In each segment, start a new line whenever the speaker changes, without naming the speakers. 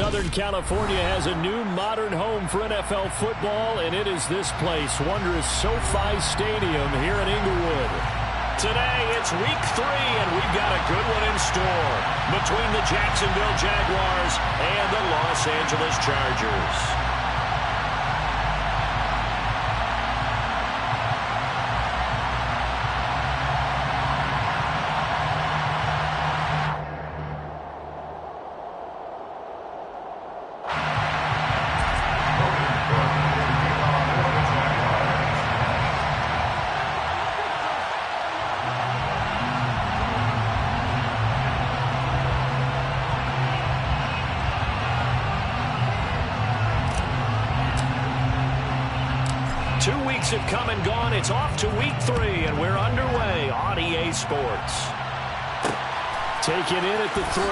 Southern California has a new modern home for NFL football, and it is this place, wondrous SoFi Stadium here in Inglewood. Today, it's week 3, and we've got a good one in store between the Jacksonville Jaguars and the Los Angeles Chargers. Have come and gone. It's off to week 3, and we're underway on EA Sports. Taken in at the 3.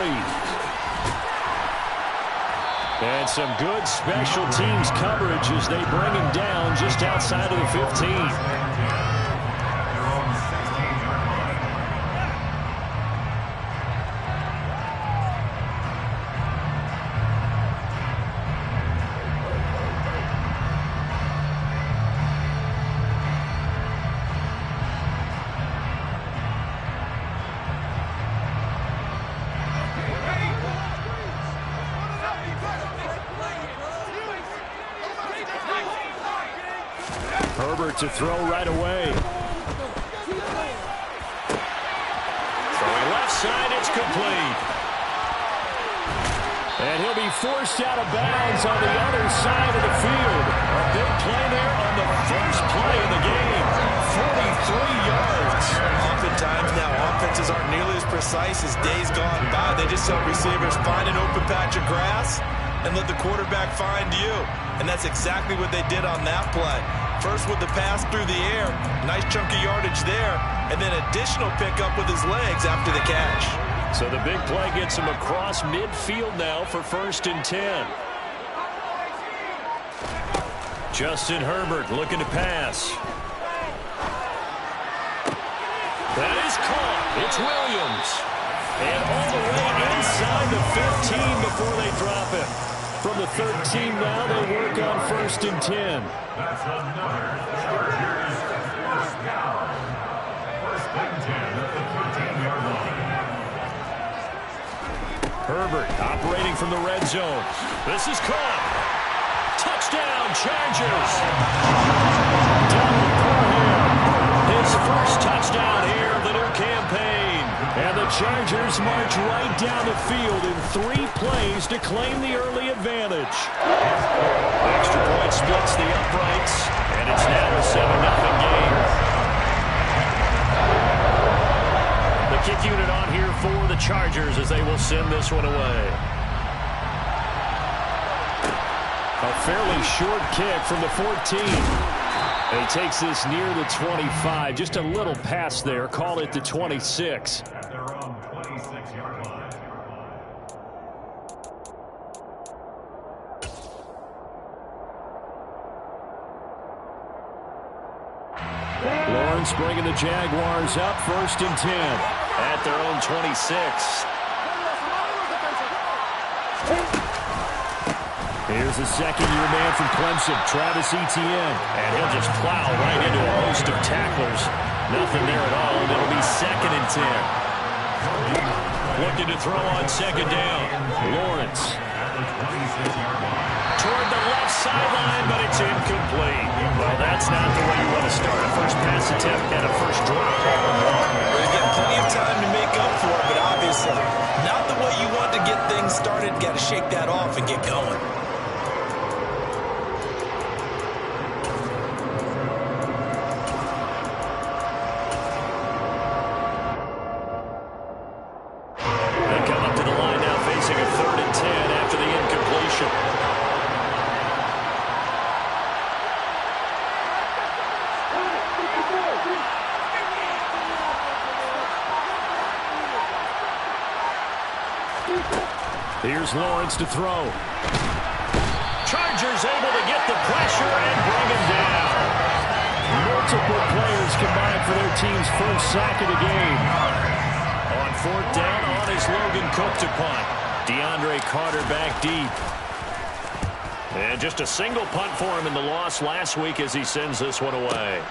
And some good special teams coverage as they bring him down just outside of the 15. Herbert to throw right away. Throwing left side, it's complete. And he'll be forced out of bounds on the other side of the field. A big play there on the first play of the game. 43 yards.
Oftentimes now offenses aren't nearly as precise as days gone by. They just help receivers find an open patch of grass and let the quarterback find you. And that's exactly what they did on that play. First with the pass through the air, nice chunk of yardage there, and then additional pickup with his legs after the catch.
So the big play gets him across midfield now for 1st and 10. Justin Herbert looking to pass. That is caught. It's Williams. And all the way inside the 15 before they drop it. From the 13 now, they work on 1st and 10. That's another Chargers first down. 1st and 10 at the 15-yard line. Herbert operating from the red zone. This is caught. Touchdown, Chargers. Down for him. His first touchdown here of the new campaign. And the Chargers march right down the field in 3 plays to claim the early advantage. Extra point splits the uprights, and it's now a 7-0 game. The kick unit on here for the Chargers as they will send this one away. A fairly short kick from the 14. And he takes this near the 25. Just a little pass there. Call it the 26. At their own 26-yard line. Lawrence bringing the Jaguars up 1st and 10. At their own 26. Here's the second-year man from Clemson, Travis Etienne. And he'll just plow right into a host of tacklers. Nothing there at all, and it'll be 2nd and 10. Looking to throw on 2nd down. Lawrence. Toward the left sideline, but it's incomplete. Well, that's not the way you want to start a first pass attempt and a first drop.
We're getting plenty of time to make up for it, but obviously not the way you want to get things started. Got to shake that off and get going.
Here's Lawrence to throw. Chargers able to get the pressure and bring him down. Multiple players combined for their team's first sack of the game. On 4th down, on is Logan Cook to punt. DeAndre Carter back deep. And just a single punt for him in the loss last week as he sends this one away.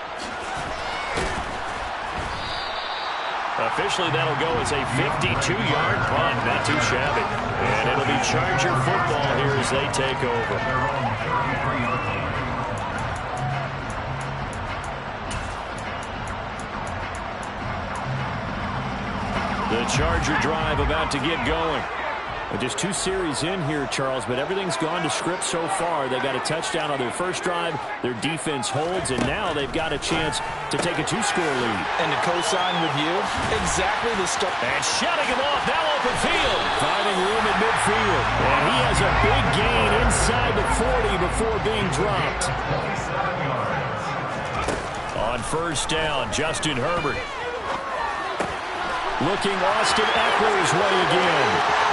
Officially, that'll go as a 52-yard punt. Not too shabby. And it'll be Charger football here as they take over. The Charger drive about to get going. Just 2 series in here, Charles, but everything's gone to script so far. They got a touchdown on their first drive. Their defense holds, and now they've got a chance to take a 2-score lead.
And to co-sign with you, exactly the start.
And shutting him off, now open field. Finding room in midfield. And he has a big gain inside the 40 before being dropped. On first down, Justin Herbert. Looking Austin Eckler's way again.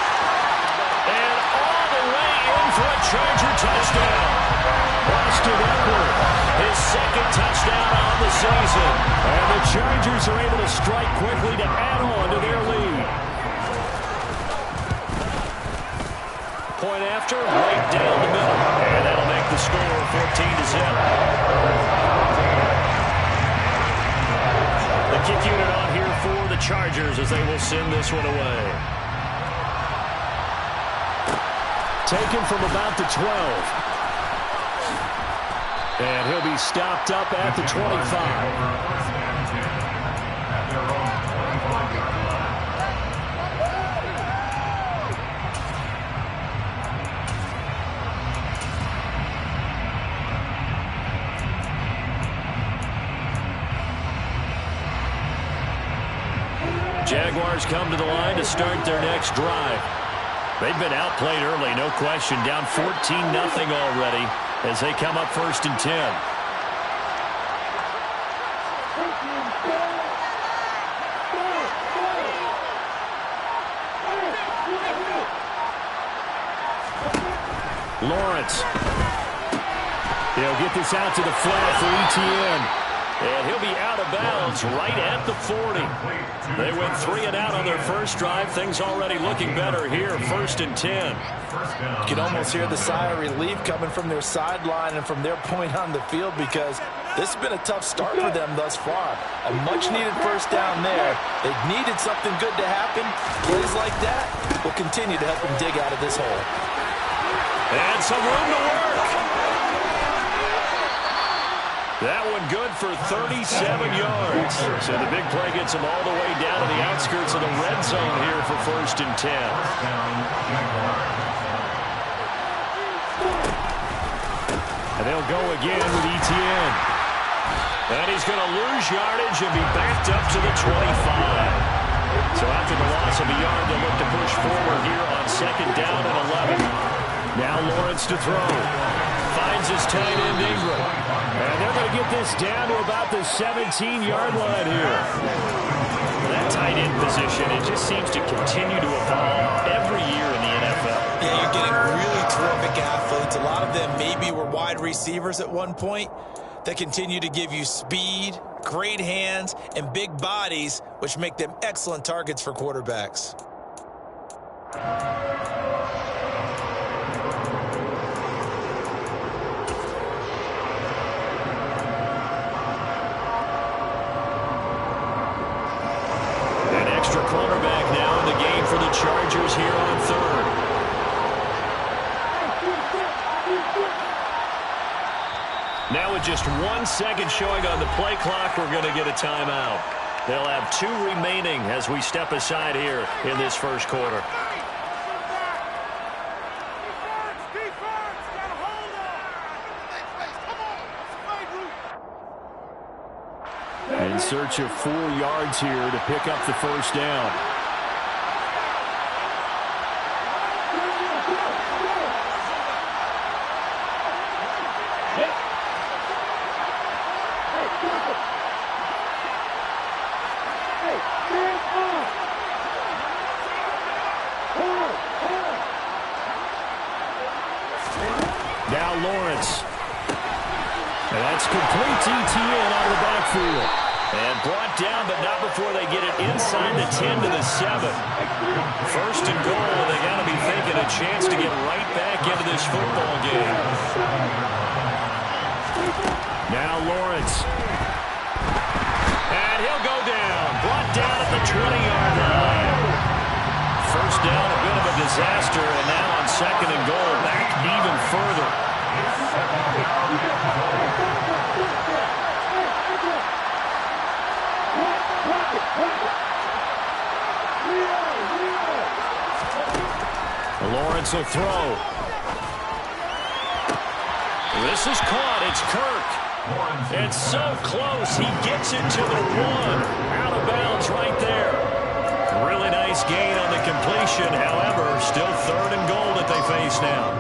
And all the way in for a Charger touchdown. Austin Eckler, his second touchdown on the season. And the Chargers are able to strike quickly to add on to their lead. Point after, right down the middle. And that'll make the score 14-0. The kick unit on here for the Chargers as they will send this one away. Taken from about the 12. And he'll be stopped up at the 25. Jaguars come to the line to start their next drive. They've been outplayed early, no question. Down 14-0 already as they come up 1st and 10. Lawrence. He'll get this out to the flat for ETN. And he'll be out of bounds right at the 40. They went 3 and out on their first drive. Things already looking better here, 1st and 10.
You can almost hear the sigh of relief coming from their sideline and from their point on the field because this has been a tough start for them thus far. A much-needed first down there. They needed something good to happen. Plays like that will continue to help them dig out of this hole.
And some room to work. That one good for 37 yards. So the big play gets them all the way down to the outskirts of the red zone here for 1st and 10. And they'll go again with ETN. And he's going to lose yardage and be backed up to the 25. So after the loss of a yard, they'll look to push forward here on 2nd down and 11. Now Lawrence to throw. Finds his tight end Ingram. And they're going to get this down to about the 17-yard line here. That tight end position, it just seems to continue to evolve every year in the NFL.
Yeah, you're getting really terrific athletes. A lot of them maybe were wide receivers at one point that continue to give you speed, great hands, and big bodies, which make them excellent targets for quarterbacks.
Cornerback now in the game for the Chargers here on 3rd. Now with just 1 second showing on the play clock, we're going to get a timeout. They'll have 2 remaining as we step aside here in this first quarter. In search of 4 yards here to pick up the first down. Now Lawrence. And that's complete to ETN out of the backfield. And brought down, but not before they get it inside the 10 to the 7. First and goal, they got to be thinking a chance to get right back into this football game. Now Lawrence. And he'll go down. Brought down at the 20-yard line. First down, a bit of a disaster, and now on second and goal, back even further. Lawrence will throw. This is caught. It's Kirk. It's so close. He gets it to the 1. Out of bounds right there. Really nice gain on the completion. However, still third and goal that they face now.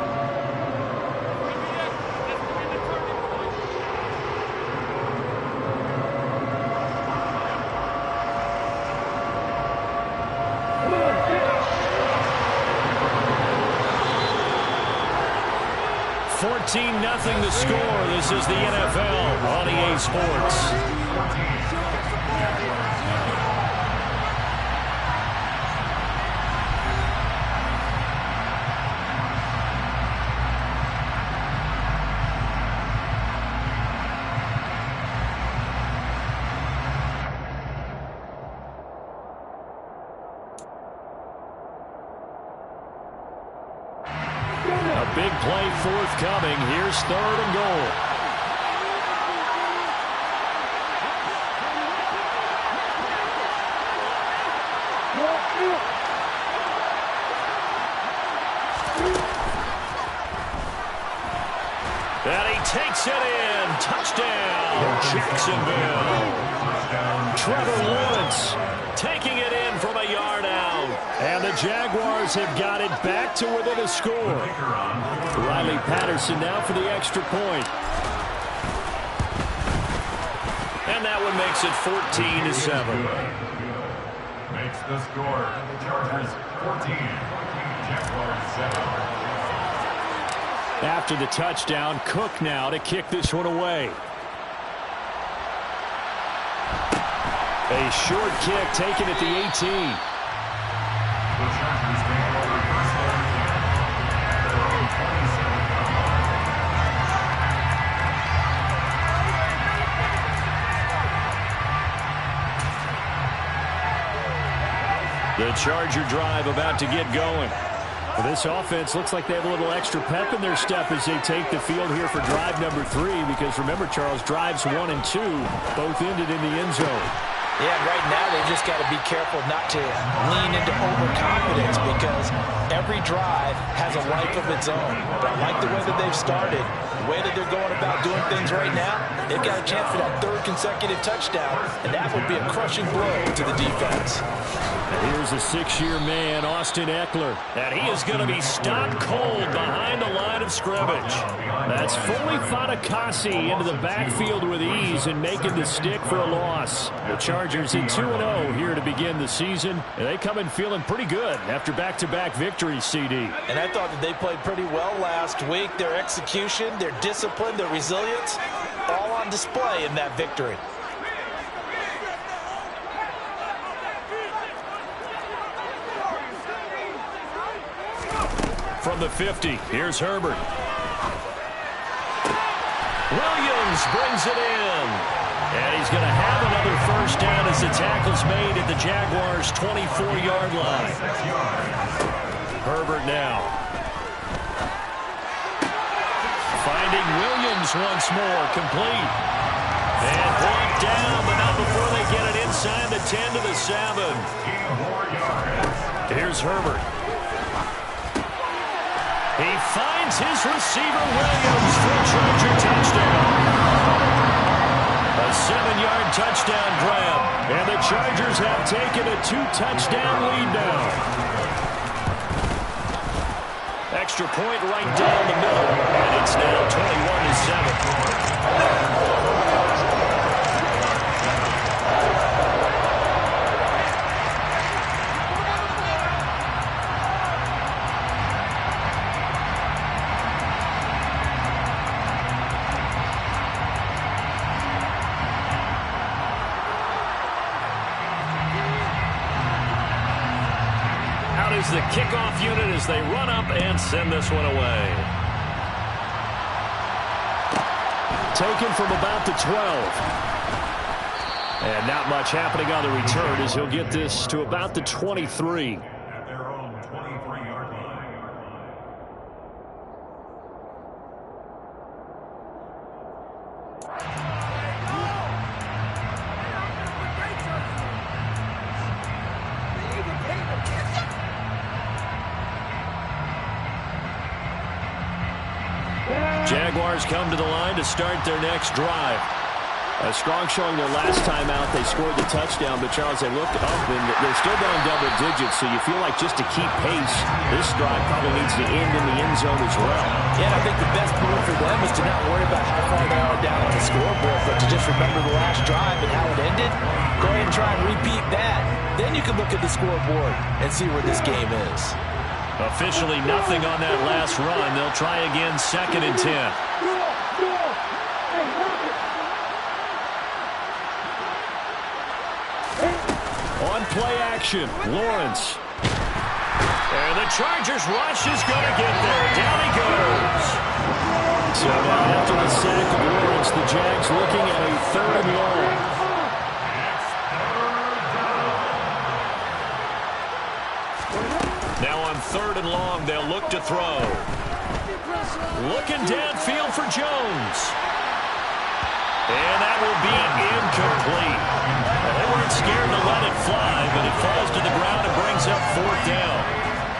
Nothing to score. This is the NFL on EA Sports. Big play forthcoming. Here's third and goal. And he takes it in. Touchdown, Jacksonville. Trevor Lawrence taking it in from a yard out. And the Jaguars have got it back to within a score. Riley Patterson now for the extra point. And that one makes it 14-7.
Makes the score. Chargers 14. Jaguars 7.
After the touchdown, Cook now to kick this one away. A short kick taken at the 18.
The Chargers take over first down at their own 27-yard line.
The Charger drive about to get going. Well, this offense looks like they have a little extra pep in their step as they take the field here for drive number 3, because remember, Charles, drives 1 and 2 both ended in the end zone.
Yeah, right now they just got to be careful not to lean into overconfidence, because every drive has a life of its own. But I like the way that they've started, the way that they're going about doing things right now. They've got a chance for that third consecutive touchdown, and that would be a crushing blow to the defense.
Here's a 6-year man, Austin Eckler, and he is going to be stopped cold behind the line of scrimmage. That's Foley Fatukasi into the backfield with ease and making the stick for a loss. The Chargers in 2-0 here to begin the season, and they come in feeling pretty good after back-to-back victories, CD.
And I thought that they played pretty well last week. Their execution, their discipline, their resilience, all on display in that victory.
From the 50, here's Herbert. Williams brings it in. And he's going to have another first down as the tackle's made at the Jaguars' 24-yard line. Herbert now. Finding Williams once more, complete. And brought down, but not before they get it inside the 10 to the 7. Here's Herbert. He finds his receiver, Williams, for a Charger touchdown. A 7-yard touchdown grab. And the Chargers have taken a 2-touchdown lead now. Extra point right down the middle. And it's now 21-7. here's the kickoff unit as they run up and send this one away. Taken from about the 12. And not much happening on the return as he'll get this to about the 23.
At their own 23-yard line.
Jaguars come to the line to start their next drive. A strong showing their last time out. They scored the touchdown, but Charles, they looked up and they're still down double digits, so you feel like just to keep pace, this drive probably needs to end in the end zone as well.
Yeah, I think the best move for them is to not worry about how far they are down on the scoreboard, but to just remember the last drive and how it ended. Go ahead and try and repeat that. Then you can look at the scoreboard and see where this game is.
Officially nothing on that last run. They'll try again, 2nd and 10. On play action, Lawrence. And the Chargers rush is going to get there. Down he goes. So now after the sack of Lawrence, the Jags looking at a 3rd and long. Now on 3rd and long, they'll look to throw. Looking downfield for Jones. And that will be incomplete. Well, they weren't scared to let it fly, but it falls to the ground and brings up 4th down.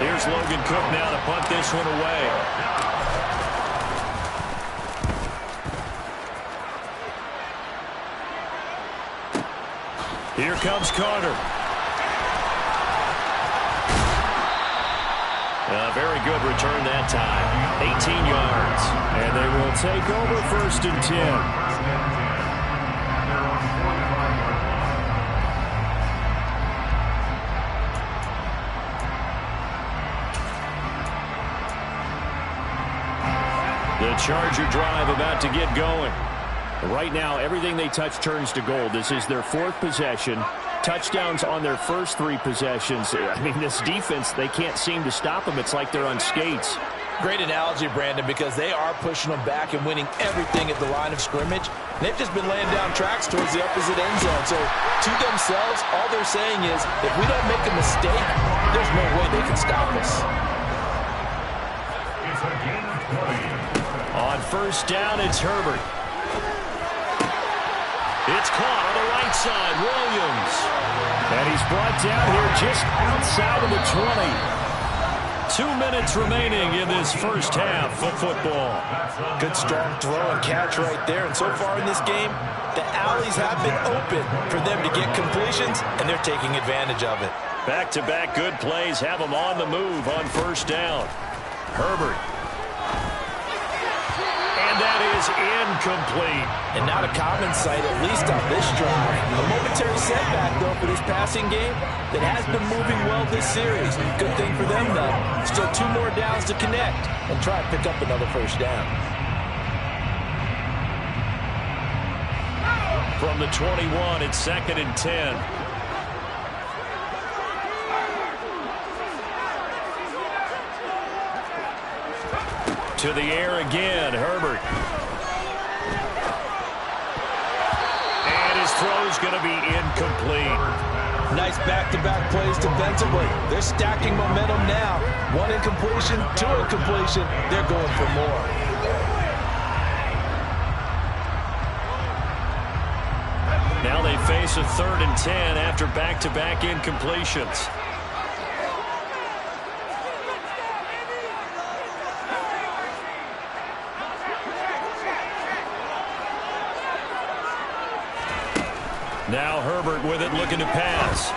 Here's Logan Cook now to punt this one away. Here comes Carter. A very good return that time. 18 yards. And they will take over 1st and 10. The Charger drive about to get going. Right now, everything they touch turns to gold. This is their 4th possession. Touchdowns on their first 3 possessions. I mean, this defense, they can't seem to stop them. It's like they're on skates.
Great analogy, Brandon, because they are pushing them back and winning everything at the line of scrimmage. They've just been laying down tracks towards the opposite end zone. So to themselves, all they're saying is, if we don't make a mistake, there's no way they can stop us.
On 1st down, it's Herbert. It's caught on the right side, Williams. And he's brought down here just outside of the 20. 2 minutes remaining in this first half of football.
Good strong throw and catch right there. And so far in this game, the alleys have been open for them to get completions, and they're taking advantage of it.
Back-to-back good plays have them on the move on 1st down. Herbert. And that is incomplete.
And not a common sight, at least on this drive. A momentary setback, though, for this passing game that has been moving well this series. Good thing for them, though. Still 2 more downs to connect and try to pick up another 1st down.
From the 21, it's 2nd and 10. To the air again, Herbert. And his throw's going to be incomplete.
Nice back-to-back plays defensively. They're stacking momentum now. 1 incompletion, 2 incompletion. They're going for more.
Now they face a 3rd and 10 after back-to-back incompletions. Now Herbert with it, looking to pass.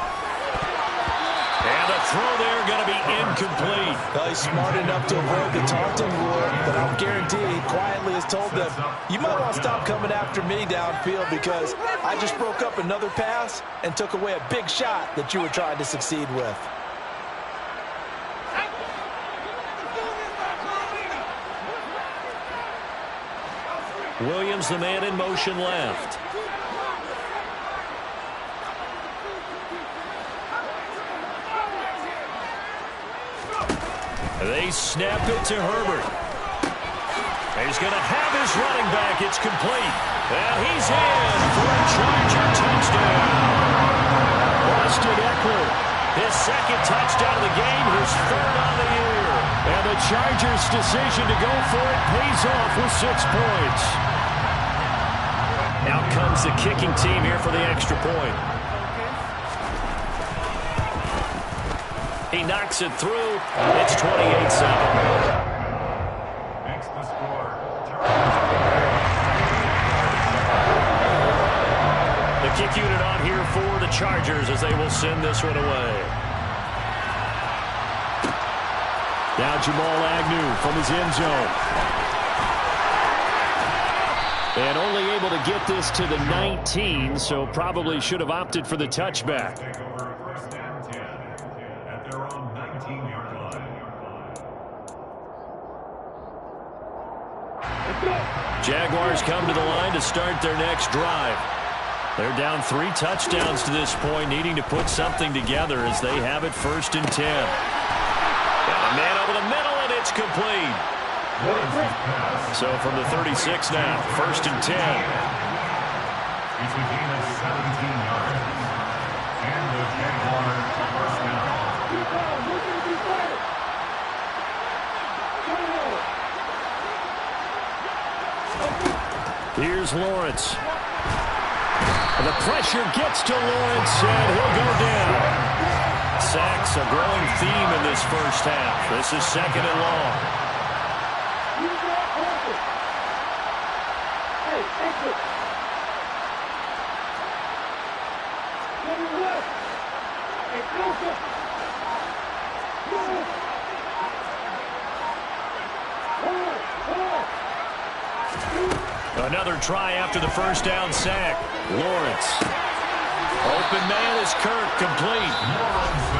And the throw there going to be incomplete.
Well, he's smart enough to avoid the taunting rule, but I'll guarantee he quietly has told them, you might want to stop coming after me downfield because I just broke up another pass and took away a big shot that you were trying to succeed with.
Williams, the man in motion left. They snap it to Herbert. He's going to have his running back. It's complete. And he's in for a Charger touchdown. Austin Eckler, his second touchdown of the game, his third on the year. And the Chargers' decision to go for it pays off with 6 points. Out comes the kicking team here for the extra point. He knocks it through. It's 28-7.
Makes the score.
The kick unit on here for the Chargers as they will send this one away. Now Jamal Agnew from his end zone. And only able to get this to the 19, so probably should have opted for the touchback.
Take over first and 10 at their own 19-yard line.
Jaguars come to the line to start their next drive. They're down 3 touchdowns to this point, needing to put something together as they have it first and 10. Got a man over the middle, and it's complete. So from the 36 now, first and 10.
It's a gain of 17 yards. And the Jaguars first down.
Here's Lawrence. And the pressure gets to Lawrence, and he'll go down. Sacks a growing theme in this first half. This is second and long. Another try after the first down sack. Lawrence. Open man is Kirk, complete.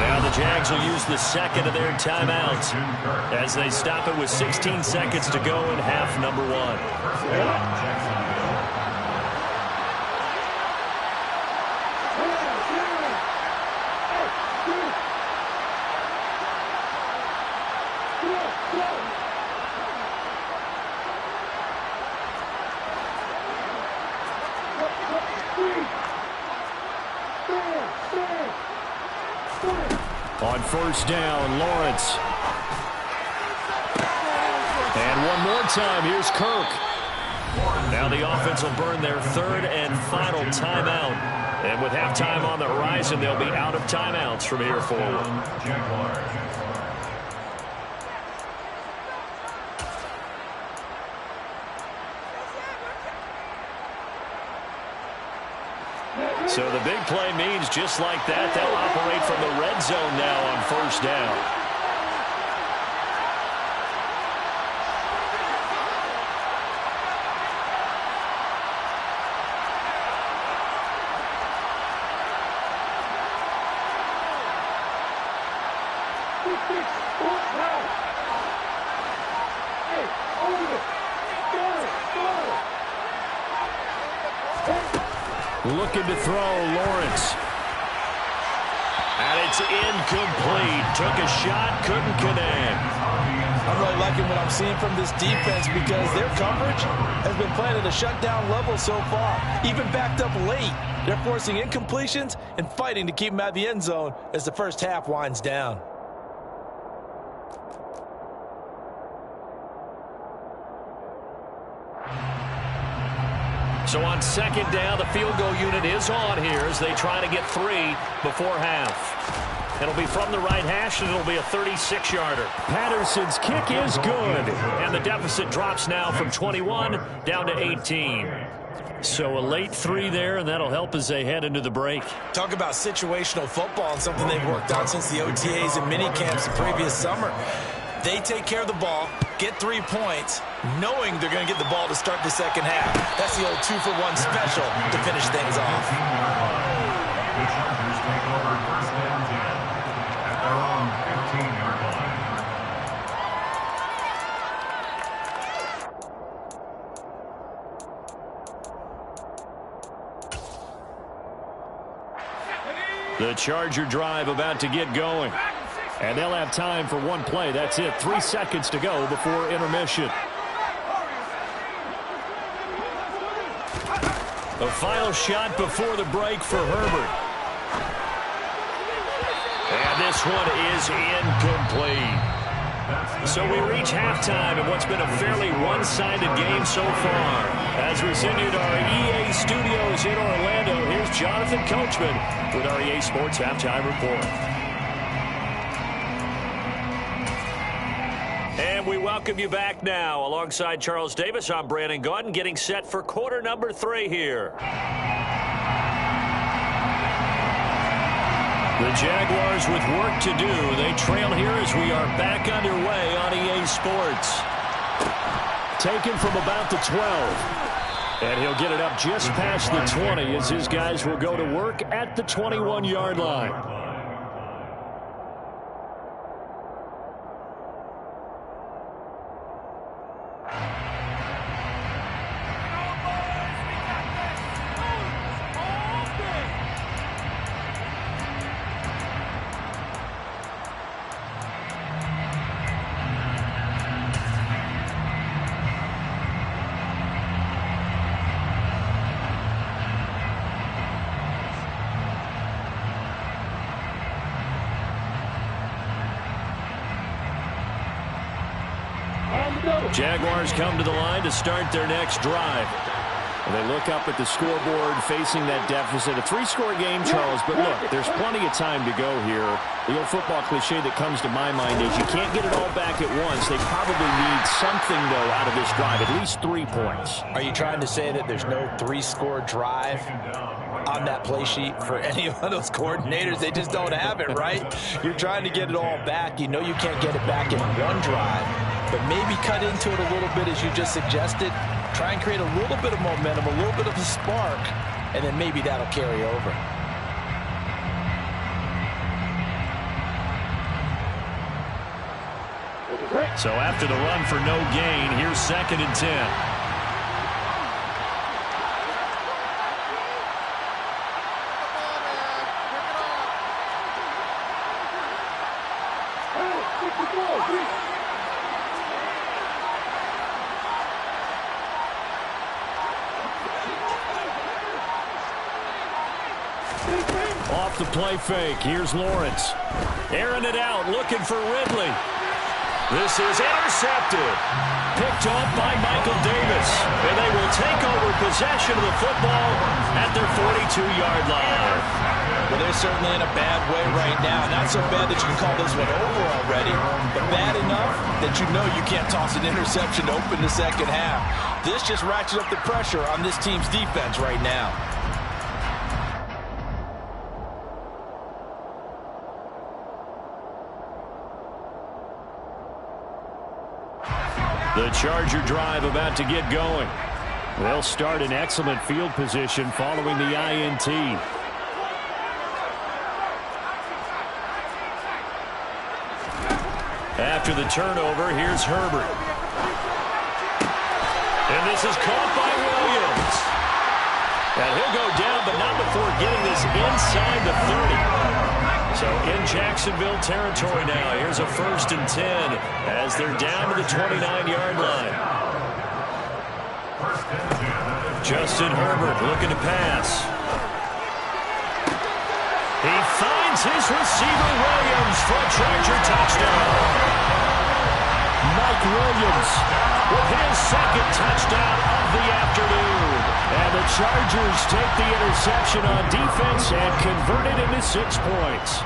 Now the Jags will use the second of their timeouts as they stop it with 16 seconds to go in half number 1. On first down, Lawrence. And one more time, here's Kirk. Now the offense will burn their third and final timeout. And with halftime on the horizon, they'll be out of timeouts from here forward. So the big play means just like that, they'll operate from the red zone now on first down. Looking to throw, Lawrence. And it's incomplete. Took a shot, couldn't connect.
I'm really liking what I'm seeing from this defense because their coverage has been playing at a shutdown level so far. Even backed up late. They're forcing incompletions and fighting to keep them out of the end zone as the first half winds down.
So on second down, the field goal unit is on here as they try to get 3 before half. It'll be from the right hash, and it'll be a 36-yarder. Patterson's kick is good, and the deficit drops now from 21 down to 18. So a late 3 there, and that'll help as they head into the break.
Talk about situational football and something they've worked on since the OTAs and mini camps the previous summer. They take care of the ball, get 3 points, knowing they're going to get the ball to start the second half. That's the old 2-for-1 special to finish things off.
The Chargers take over first and 10 at their own 15-yard line.
The Charger drive about to get going. And they'll have time for one play. That's it. 3 seconds to go before intermission. The final shot before the break for Herbert. And this one is incomplete. So we reach halftime in what's been a fairly one-sided game so far. As we send you to our EA studios in Orlando, here's Jonathan Coachman with our EA Sports Halftime Report. And we welcome you back now. Alongside Charles Davis, I'm Brandon Gaudin, getting set for quarter number 3 here. The Jaguars with work to do. They trail here as we are back underway on EA Sports. Taken from about the 12. And he'll get it up just past the 20 as his guys will go to work at the 21-yard line. Jaguars come to the line to start their next drive. They look up at the scoreboard facing that deficit. A 3-score game, Charles, but look, there's plenty of time to go here. The old football cliche that comes to my mind is you can't get it all back at once. They probably need something, though, out of this drive, at least 3 points.
Are you trying to say that there's no 3-score drive on that play sheet for any of those coordinators? They just don't have it, right? You're trying to get it all back. You know you can't get it back in one drive, but maybe cut into it a little bit as you just suggested. Try and create a little bit of momentum, a little bit of a spark, and then maybe that'll carry over.
So after the run for no gain, here's 2nd and 10. Off the play fake. Here's Lawrence. Airing it out, looking for Ridley. This is intercepted. Picked off by Michael Davis. And they will take over possession of the football at their 42-yard line.
Well, they're certainly in a bad way right now. Not so bad that you can call this one over already, but bad enough that you know you can't toss an interception to open the second half. This just ratchets up the pressure on this team's defense right now.
The Charger drive about to get going. They'll start in excellent field position following the INT. After the turnover, here's Herbert. And this is caught by Williams. And he'll go down, but not before getting this inside the 30. So in Jacksonville territory now. Here's a 1st and 10 as they're down to the 29-yard line. Justin Herbert looking to pass. He finds his receiver Williams for a Charger touchdown. Mike Williams with his 2nd touchdown of the afternoon. And the Chargers take the interception on defense and convert it into 6 points.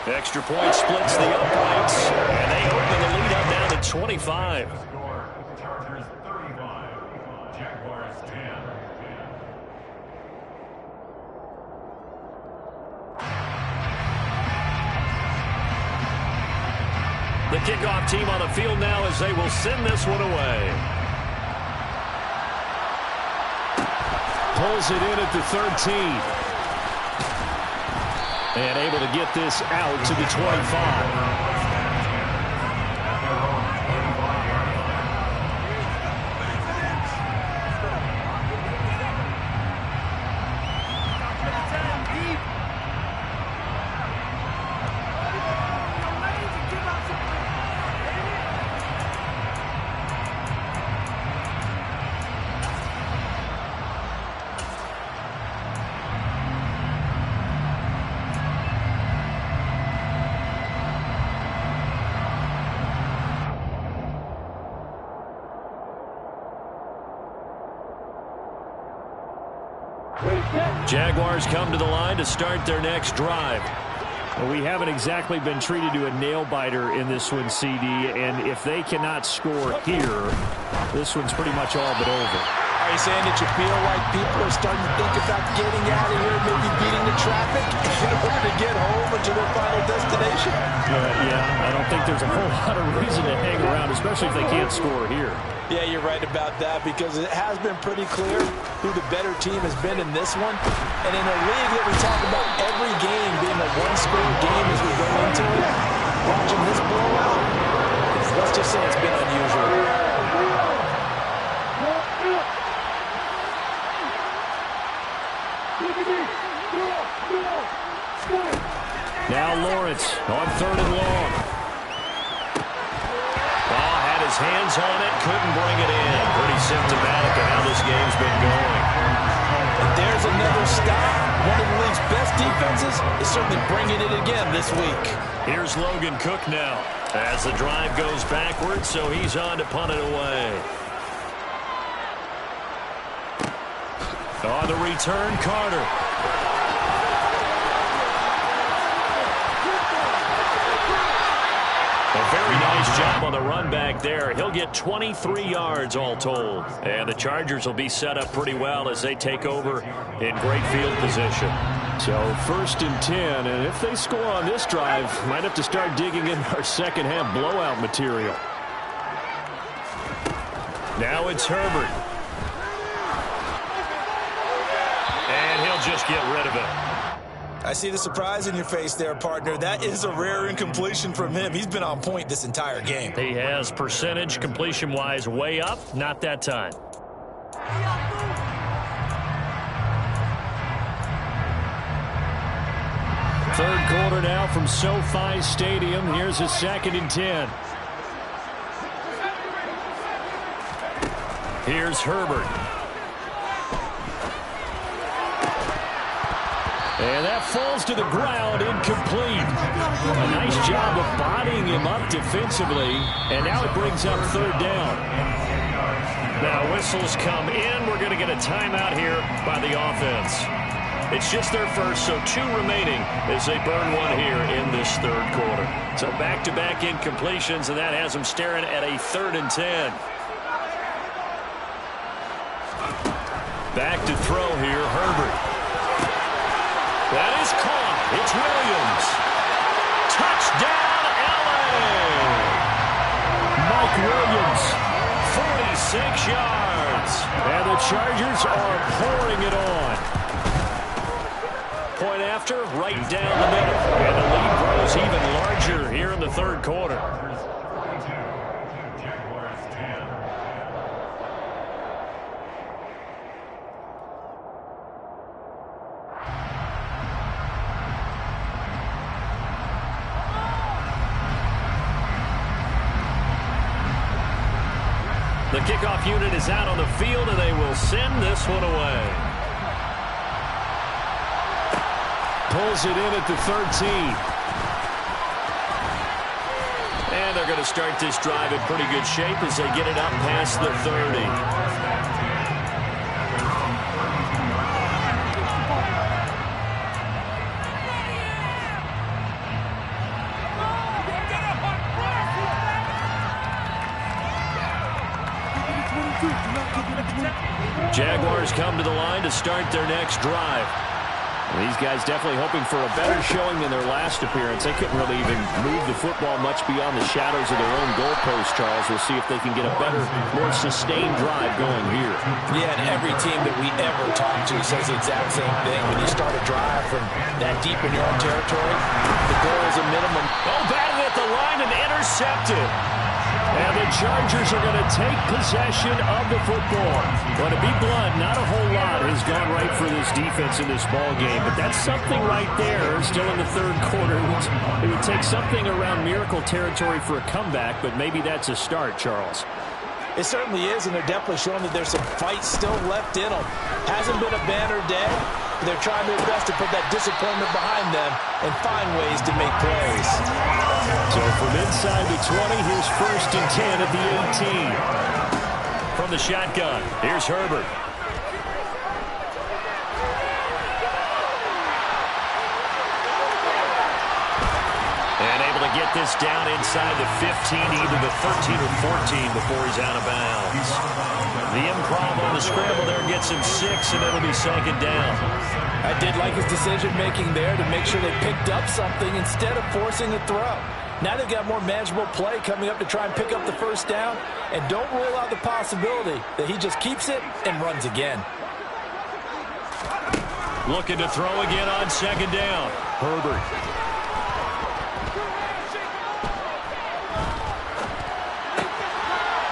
Extra point splits the uprights, and they open the lead up now to 25.
Chargers 35, Jaguars 10.
The kickoff team on the field now as they will send this one away. Pulls it in at the 13. And able to get this out to the 25. Jaguars come to the line to start their next drive.
Well, we haven't exactly been treated to a nail-biter in this one, CD, and if they cannot score here, this one's pretty much all but over.
Are you saying that you feel like people are starting to think about getting out of here, maybe beating the traffic in order to get home or to their final destination?
Yeah, I don't think there's a whole lot of reason to hang around, especially if they can't score here.
Yeah, you're right about that, because it has been pretty clear who the better team has been in this one. And in a league that we talk about every game being a one-score game as we go into it, watching this blowout, let's just say it's been unusual.
Now Lawrence on 3rd and long.
Ball had his hands on it, couldn't bring it in. Pretty symptomatic of how this game's been going.
And there's another stop. One of the league's best defenses is certainly bringing it again this week.
Here's Logan Cook now as the drive goes backwards, so he's on to punt it away. On the return, Carter. A very nice job on the run back there. He'll get 23 yards all told. And the Chargers will be set up pretty well as they take over in great field position.
So 1st and 10, and if they score on this drive, might have to start digging in our second half blowout material.
Now it's Herbert. And he'll just get rid of it.
I see the surprise in your face there, partner. That is a rare incompletion from him. He's been on point this entire game.
He has percentage completion-wise way up. Not that time.
Third quarter now from SoFi Stadium. Here's a 2nd and 10.
Here's Herbert.
And that falls to the ground, incomplete. A nice job of bodying him up defensively, and now it brings up 3rd down.
Now whistles come in. We're going to get a timeout here by the offense. It's just their first, so 2 remaining as they burn one here in this 3rd quarter. So back-to-back incompletions, and that has them staring at a 3rd and 10. Back to throw here, Herbert. That is caught. It's Williams. Touchdown, L.A.
Mike Williams.
46 yards.
And the Chargers are pouring it on.
Point after, right down the middle. And the lead grows even larger here in the 3rd quarter. The kickoff unit is out on the field, and they will send this one away.
Pulls it in at the 13.
And they're going to start this drive in pretty good shape as they get it up past the 30. Jaguars come to the line to start their next drive.
These guys definitely hoping for a better showing than their last appearance. They couldn't really even move the football much beyond the shadows of their own goalpost, Charles. We'll see if they can get a better, more sustained drive going here.
Yeah, and every team that we ever talk to says the exact same thing. When you start a drive from that deep in your own territory, the goal is a minimum.
Oh, batted at the line and intercepted.
And the Chargers are going to take possession of the football. But to be blunt, not a whole lot has gone right for this defense in this ball game. But that's something right there, still in the 3rd quarter. It would take something around miracle territory for a comeback, but maybe that's a start, Charles.
It certainly is, and they're definitely showing that there's some fight still left in them. Hasn't been a banner day. They're trying their best to put that disappointment behind them and find ways to make plays.
So from inside the 20, here's 1st and 10 at the 18.
From the shotgun, here's Herbert.
this down inside the 15, either the 13 or 14 before he's out of bounds. The improv on the scramble there gets him 6, and it'll be second down.
I did like his decision-making there to make sure they picked up something instead of forcing a throw. Now they've got more manageable play coming up to try and pick up the first down, and don't rule out the possibility that he just keeps it and runs again.
Looking to throw again on second down. Herbert.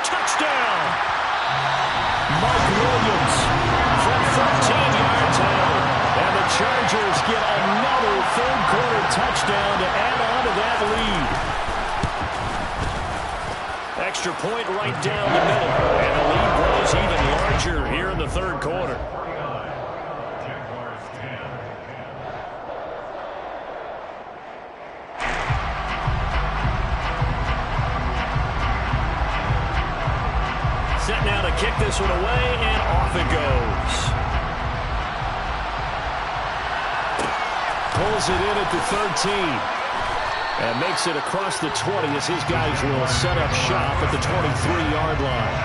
Touchdown! Mike Williams from 13 yards out. And the Chargers get another third-quarter touchdown to add on to that lead. Extra point right down the middle. And the lead grows even larger here in the third quarter. Set now to kick this one away, and off it goes. Pulls it in at the 13. And makes it across the 20 as his guys will set up shop at the 23-yard line.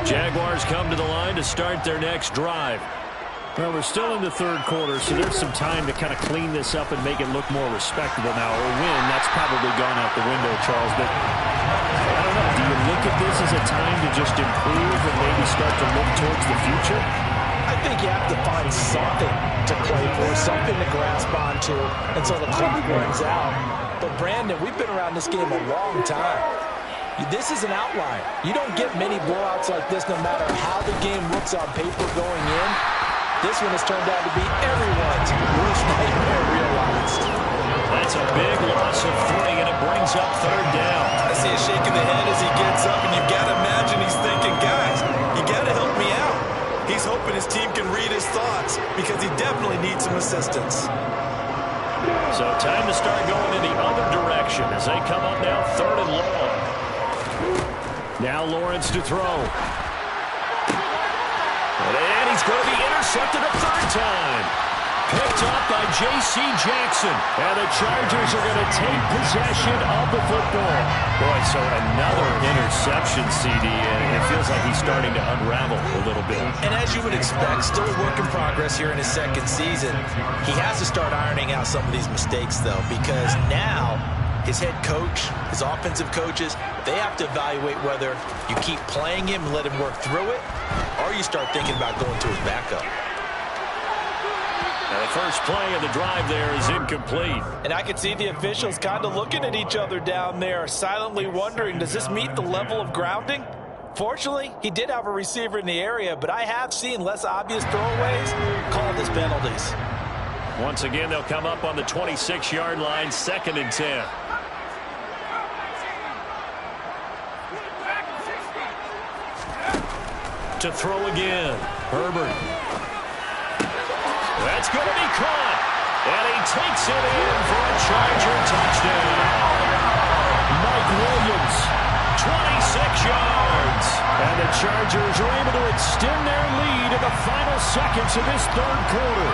Jaguars come to the line to start their next drive. Well, we're still in the third quarter, so there's some time to kind of clean this up and make it look more respectable now. A win, that's probably gone out the window, Charles. But I don't know. Do you look at this as a time to just improve and maybe start to look towards the future?
I think you have to find something to play for, something to grasp onto until the clock runs out. But, Brandon, we've been around this game a long time. This is an outlier. You don't get many blowouts like this no matter how the game looks on paper going in. This one has turned out to be everyone's worst nightmare realized.
That's a big loss of 3, and it brings up third down.
I see a shake of the head as he gets up, and you've got to imagine he's thinking, guys, you got to help me out. He's hoping his team can read his thoughts because he definitely needs some assistance.
So time to start going in the other direction as they come up now third and long. Now Lawrence to throw. And he's going to be intercepted a third time. Picked up by J.C. Jackson. And the Chargers are going to take possession of the football. Boy, so another interception, CD. And it feels like he's starting to unravel a little bit.
And as you would expect, still a work in progress here in his second season. He has to start ironing out some of these mistakes, though, because now his head coach, his offensive coaches, they have to evaluate whether you keep playing him and let him work through it, or you start thinking about going to his backup.
And the first play of the drive there is incomplete.
And I can see the officials kind of looking at each other down there, silently wondering, does this meet the level of grounding? Fortunately, he did have a receiver in the area, but I have seen less obvious throwaways called as penalties.
Once again, they'll come up on the 26-yard line, 2nd and 10. To throw again, Herbert. That's going to be caught. And he takes it in for a Charger touchdown. Mike Williams, 26 yards. And the Chargers are able to extend their lead in the final seconds of this third quarter.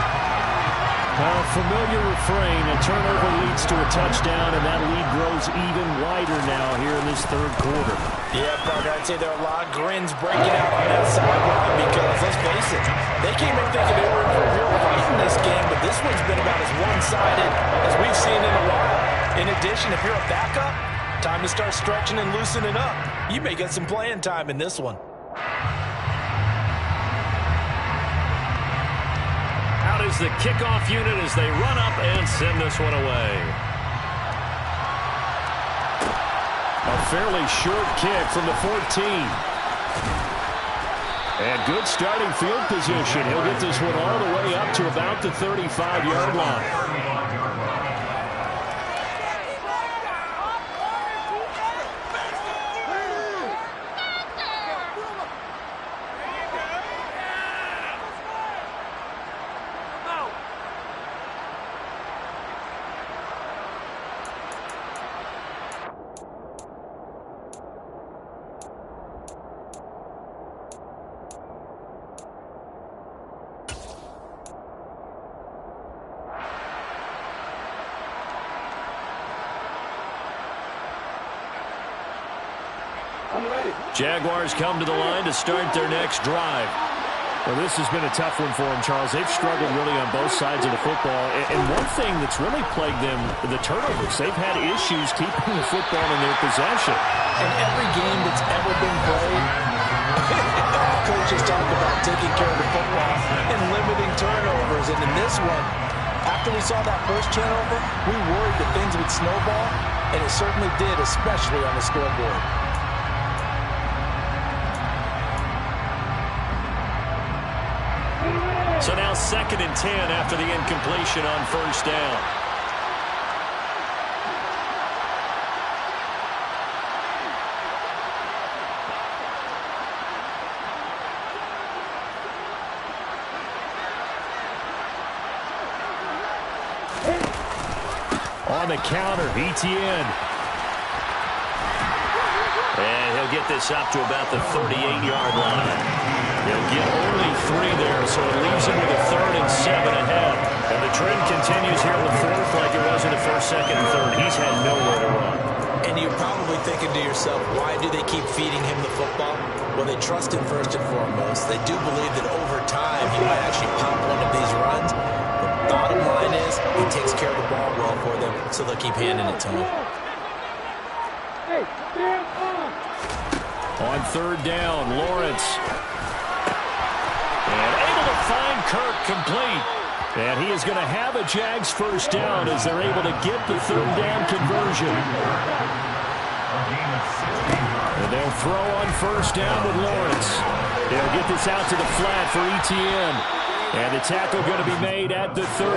A familiar refrain, a turnover leads to a touchdown, and that lead grows even wider now here in this third quarter.
Yeah, Parker, I'd say there are a lot of grins breaking out on that sideline because, let's face it, they came in thinking they were in for a real fight in this game, but this one's been about as one-sided as we've seen in a while. In addition, if you're a backup, time to start stretching and loosening up. You may get some playing time in this one.
Out is the kickoff unit as they run up and send this one away. A fairly short kick from the 14. And good starting field position. He'll get this one all the way up to about the 35-yard line. Jaguars come to the line to start their next drive. Well, this has been a tough one for them, Charles. They've struggled really on both sides of the football. And one thing that's really plagued them, the turnovers. They've had issues keeping the football in their possession.
In every game that's ever been played, coaches talk about taking care of the football and limiting turnovers. And in this one, after we saw that first turnover, we worried that things would snowball, and it certainly did, especially on the scoreboard.
So now 2nd and 10 after the incompletion on first down. On the counter, Etienne. And he'll get this up to about the 38-yard line. He'll get only 3 there, so it leaves him with a 3rd and 7 ahead. And the trend continues here in the 4th like it was in the 1st, 2nd, and 3rd. He's had nowhere to run.
And you're probably thinking to yourself, why do they keep feeding him the football? Well, they trust him first and foremost. They do believe that over time he might actually pop one of these runs. The bottom line is he takes care of the ball well for them, so they'll keep handing it to him.
On 3rd down, Lawrence. And able to find Kirk complete. And he is going to have a Jags first down as they're able to get the 3rd down conversion. And they'll throw on first down with Lawrence. They'll get this out to the flat for Etienne. And the tackle going to be made at the 38.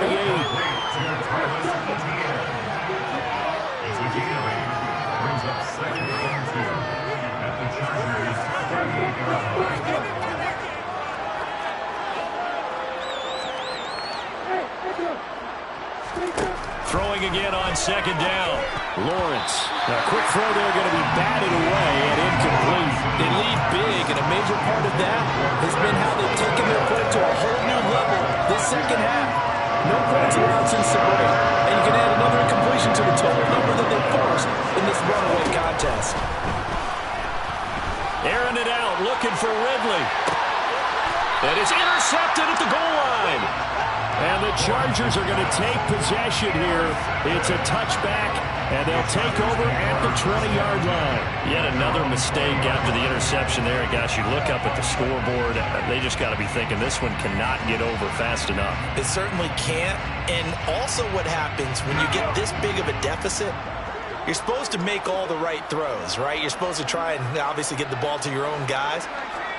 Throwing again on 2nd down. Lawrence. Now, a quick throw there going to be batted away and incomplete.
They lead big, and a major part of that has been how they've taken their play to a whole new level this second half. No points allowed since the break, and you can add another incompletion to the total number that they forced in this runaway contest.
Airing it out, looking for Ridley. That is intercepted at the goal line. And the Chargers are going to take possession here. It's a touchback, and they'll take over at the 20-yard line. Yet another mistake after the interception there. Gosh, you look up at the scoreboard. They just got to be thinking this one cannot get over fast enough.
It certainly can't. And also what happens when you get this big of a deficit, you're supposed to make all the right throws, right? You're supposed to try and obviously get the ball to your own guys.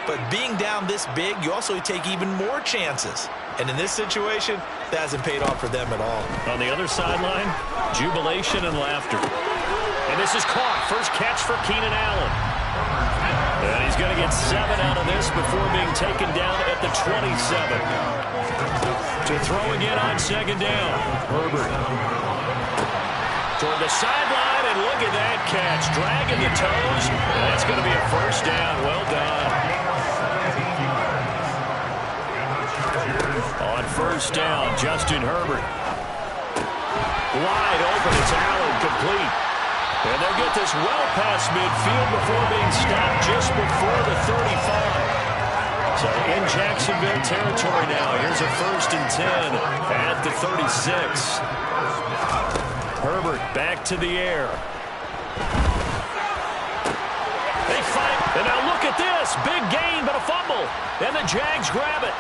But being down this big, you also take even more chances. And in this situation, that hasn't paid off for them at all.
On the other sideline, jubilation and laughter. And this is caught. First catch for Keenan Allen. And he's going to get 7 out of this before being taken down at the 27. To throw again on 2nd down. Herbert. Toward the sideline, and look at that catch. Dragging the toes. And that's going to be a first down. Well done. On first down, Justin Herbert. Wide open, it's Allen, complete. And they'll get this well past midfield before being stopped just before the 35. So in Jacksonville territory now. Here's a 1st and 10 at the 36. Herbert back to the air. They fight, and now look at this. Big gain, but a fumble. And the Jags grab it.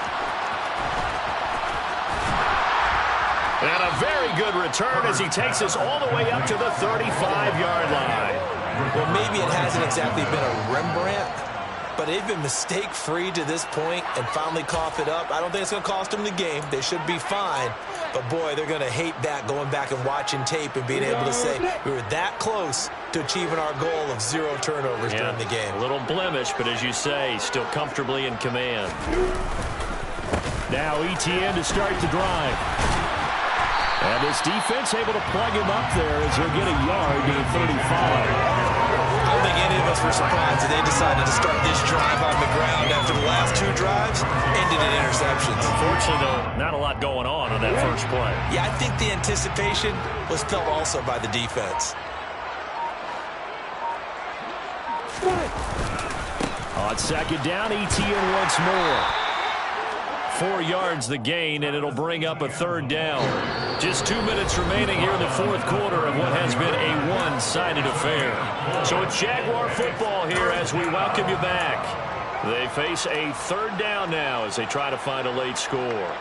And a very good return as he takes us all the way up to the 35-yard line.
Well, maybe it hasn't exactly been a Rembrandt, but they've been mistake-free to this point and finally cough it up. I don't think it's going to cost them the game. They should be fine. But, boy, they're going to hate that, going back and watching tape and being able to say we were that close to achieving our goal of 0 turnovers during the game.
A little blemish, but as you say, still comfortably in command. Now Etienne to start the drive. And this defense able to plug him up there as he'll get a yard to the 35.
I don't think any of us were surprised that they decided to start this drive on the ground after the last 2 drives ended in interceptions.
Unfortunately, though, not a lot going on that first play.
Yeah, I think the anticipation was felt also by the defense.
On second down, ETN once more. 4 yards the gain, and it'll bring up a third down. Just 2 minutes remaining here in the fourth quarter of what has been a one-sided affair. So it's Jaguar football here as we welcome you back. They face a third down now as they try to find a late score.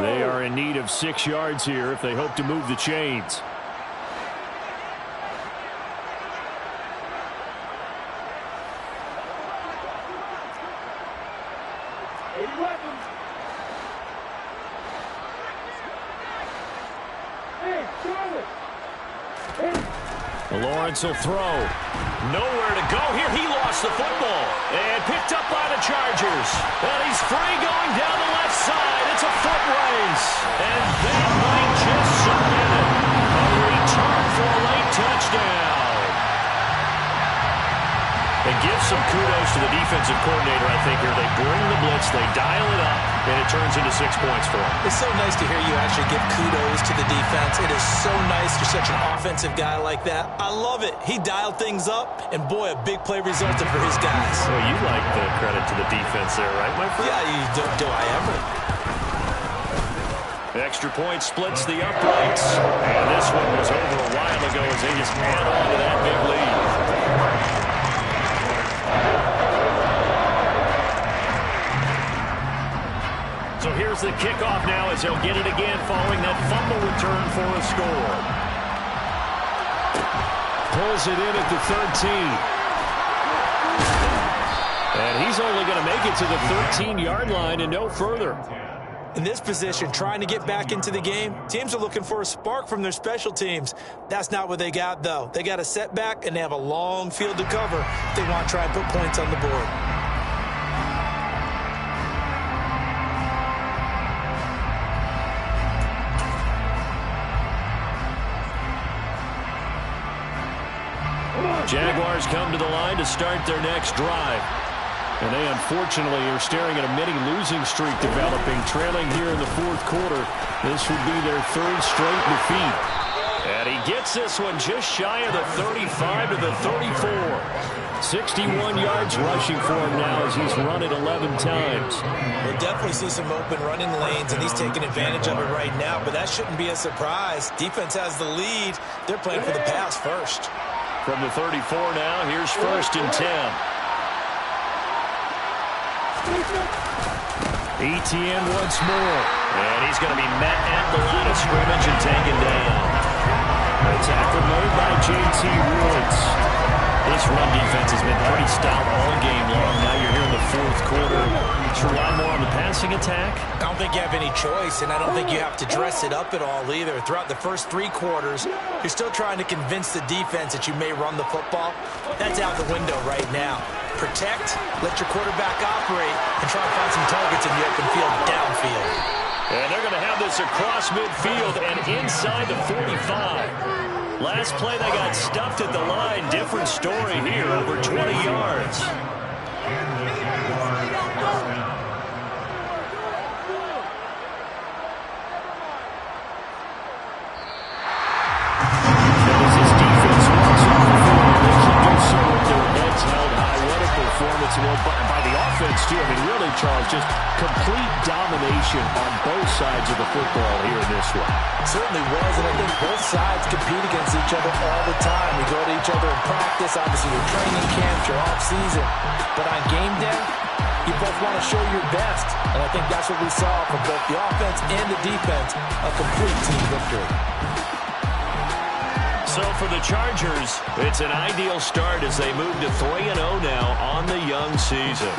They are in need of 6 yards here if they hope to move the chains. Lawrence will throw. Nowhere to go here. He lost the football. And picked up by the Chargers. And he's free going down the left side. It's a foot race. And that might just submit it. A return for a late touchdown. And give some kudos to the defensive coordinator, I think, here. They bring the blitz, they dial it up, and it turns into 6 points for them.
It's so nice to hear you actually give kudos to the defense. It is so nice you're such an offensive guy like that. I love it. He dialed things up, and boy, a big play resulted for his guys.
Well, you like the credit to the defense there, right, my friend?
Yeah, do I ever?
Extra point splits the uprights. And this one was over a while ago as they just add on to that big lead. So here's the kickoff now as they'll get it again following that fumble return for a score. Pulls it in at the 13. And he's only going to make it to the 13-yard line and no further.
In this position, trying to get back into the game, teams are looking for a spark from their special teams. That's not what they got, though. They got a setback, and they have a long field to cover if they want to try and put points on the board.
Jaguars come to the line to start their next drive. And they unfortunately are staring at a mini losing streak developing, trailing here in the fourth quarter. This would be their third straight defeat. And he gets this one just shy of the 35 to the 34. 61 yards rushing for him now as he's run it 11 times.
We'll definitely see some open running lanes, and he's taking advantage of it right now, but that shouldn't be a surprise. Defense has the lead. They're playing for the pass first.
From the 34 now, here's 1st and 10. ETN once more. And he's going to be met at the line of scrimmage and taken down. A tackle made by J.T. Woods. This run defense has been pretty stout all game long. Now you're here in the fourth quarter. To rely more on the passing attack?
I don't think you have any choice, and I don't think you have to dress it up at all either. Throughout the first 3 quarters, you're still trying to convince the defense that you may run the football. That's out the window right now. Protect, let your quarterback operate, and try to find some targets in the open field downfield.
And they're going to have this across midfield and inside the 45. Last play, they got stuffed at the line. Different story here, over 20 yards. By the offense, too. I mean, really, Charles, just complete domination on both sides of the football here in this one.
Certainly was, and I think both sides compete against each other all the time. We go to each other in practice, obviously your training camps, your off-season. But on game day, you both want to show your best. And I think that's what we saw from both the offense and the defense, a complete team victory.
So for the Chargers, it's an ideal start as they move to 3-0 now on the young season.